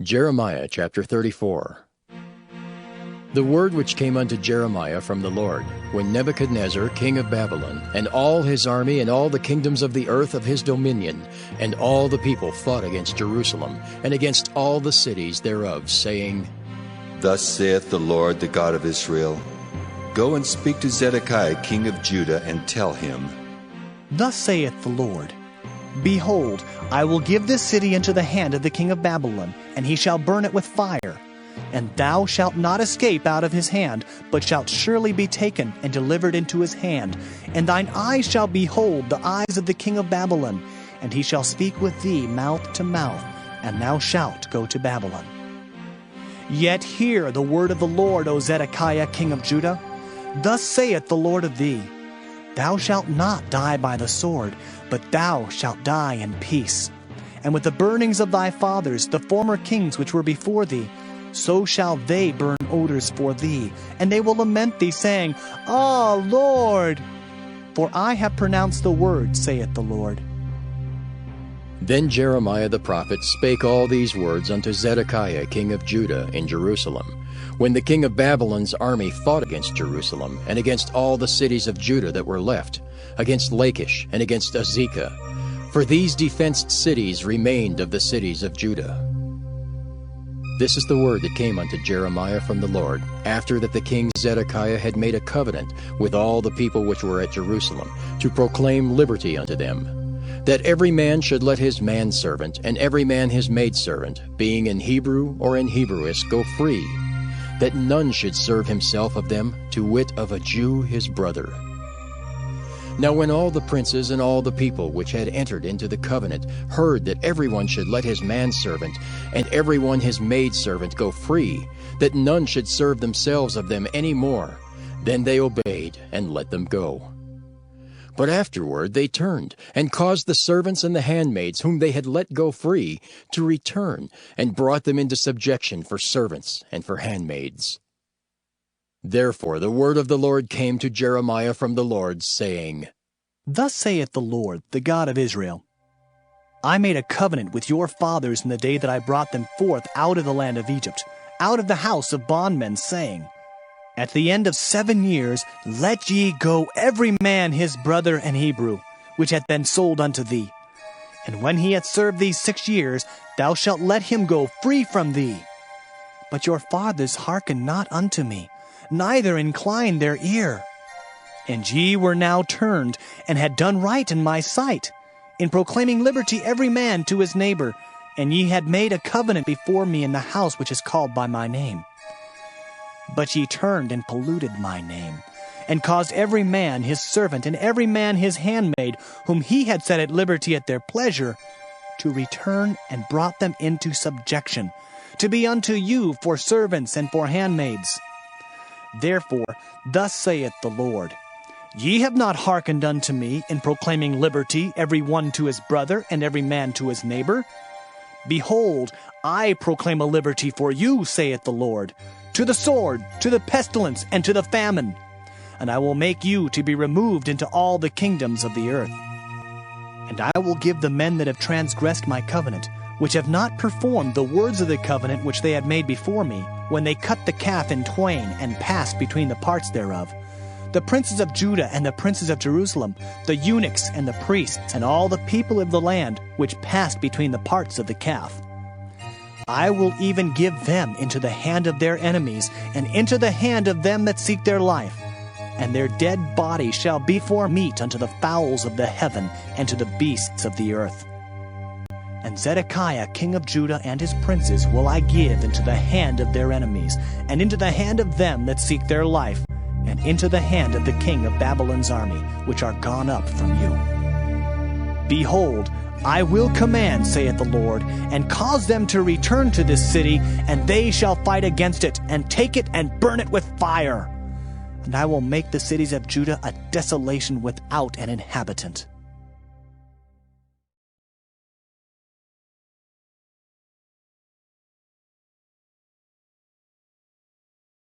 Jeremiah chapter 34. The word which came unto Jeremiah from the Lord, when Nebuchadnezzar king of Babylon, and all his army, and all the kingdoms of the earth of his dominion, and all the people fought against Jerusalem, and against all the cities thereof, saying, Thus saith the Lord, the God of Israel, Go and speak to Zedekiah king of Judah, and tell him, Thus saith the Lord, Behold, I will give this city into the hand of the king of Babylon, and he shall burn it with fire. And thou shalt not escape out of his hand, but shalt surely be taken and delivered into his hand. And thine eyes shall behold the eyes of the king of Babylon, and he shall speak with thee mouth to mouth, and thou shalt go to Babylon. Yet hear the word of the Lord, O Zedekiah king of Judah. Thus saith the Lord of thee, Thou shalt not die by the sword, but thou shalt die in peace. And with the burnings of thy fathers, the former kings which were before thee, so shall they burn odors for thee, and they will lament thee, saying, Ah, Lord! For I have pronounced the word, saith the Lord. Then Jeremiah the prophet spake all these words unto Zedekiah king of Judah in Jerusalem, when the king of Babylon's army fought against Jerusalem, and against all the cities of Judah that were left, against Lachish, and against Azekah. For these defenced cities remained of the cities of Judah. This is the word that came unto Jeremiah from the Lord, after that the king Zedekiah had made a covenant with all the people which were at Jerusalem, to proclaim liberty unto them, that every man should let his manservant, and every man his maidservant, being in Hebrew or in Hebrewish, go free, that none should serve himself of them, to wit of a Jew his brother. Now when all the princes and all the people which had entered into the covenant heard that everyone should let his manservant and everyone his maidservant go free, that none should serve themselves of them any more, then they obeyed and let them go. But afterward they turned, and caused the servants and the handmaids whom they had let go free to return, and brought them into subjection for servants and for handmaids. Therefore the word of the Lord came to Jeremiah from the Lord, saying, Thus saith the Lord, the God of Israel, I made a covenant with your fathers in the day that I brought them forth out of the land of Egypt, out of the house of bondmen, saying, At the end of 7 years let ye go every man his brother and Hebrew, which hath been sold unto thee. And when he hath served thee 6 years, thou shalt let him go free from thee. But your fathers hearkened not unto me, neither inclined their ear. And ye were now turned, and had done right in my sight, in proclaiming liberty every man to his neighbor, and ye had made a covenant before me in the house which is called by my name. But ye turned and polluted my name, and caused every man his servant, and every man his handmaid, whom he had set at liberty at their pleasure, to return, and brought them into subjection, to be unto you for servants and for handmaids. Therefore, thus saith the Lord, Ye have not hearkened unto me in proclaiming liberty every one to his brother, and every man to his neighbor. Behold, I proclaim a liberty for you, saith the Lord, to the sword, to the pestilence, and to the famine. And I will make you to be removed into all the kingdoms of the earth. And I will give the men that have transgressed my covenant, which have not performed the words of the covenant which they had made before me, when they cut the calf in twain, and passed between the parts thereof, the princes of Judah and the princes of Jerusalem, the eunuchs and the priests, and all the people of the land, which passed between the parts of the calf. I will even give them into the hand of their enemies, and into the hand of them that seek their life. And their dead bodies shall be for meat unto the fowls of the heaven, and to the beasts of the earth. And Zedekiah king of Judah and his princes will I give into the hand of their enemies, and into the hand of them that seek their life, and into the hand of the king of Babylon's army, which are gone up from you. Behold, I will command, saith the Lord, and cause them to return to this city, and they shall fight against it, and take it, and burn it with fire. And I will make the cities of Judah a desolation without an inhabitant.